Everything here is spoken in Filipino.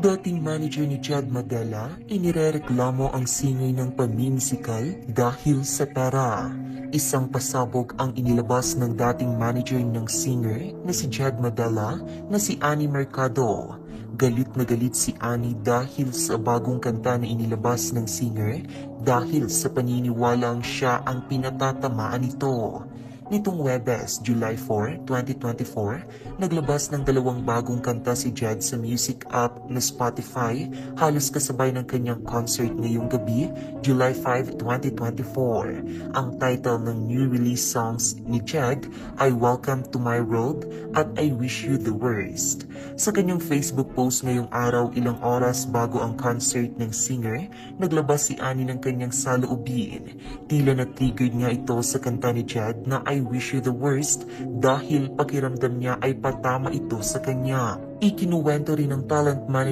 Dating manager ni Jed Madela, inirereklamo ang singer ng pamimisikal dahil sa pera. Isang pasabog ang inilabas ng dating manager ng singer na si Jed Madela na si Annie Mercado. Galit na galit si Annie dahil sa bagong kanta na inilabas ng singer dahil sa paniniwalang siya ang pinatatamaan nito. Nitong Webes, July 4, 2024, naglabas ng dalawang bagong kanta si Jed sa music app na Spotify halos kasabay ng kanyang concert ngayong gabi, July 5, 2024. Ang title ng new release songs ni Jed ay Welcome to My World at I Wish You the Worst. Sa kanyang Facebook post ngayong araw ilang oras bago ang concert ng singer, naglabas si Annie ng kanyang saloobin. Tila na-triggered nga ito sa kanta ni Jed na I Wish You the Worst dahil pakiramdam niya ay patama ito sa kanya. Ikinuwento rin ng talent manager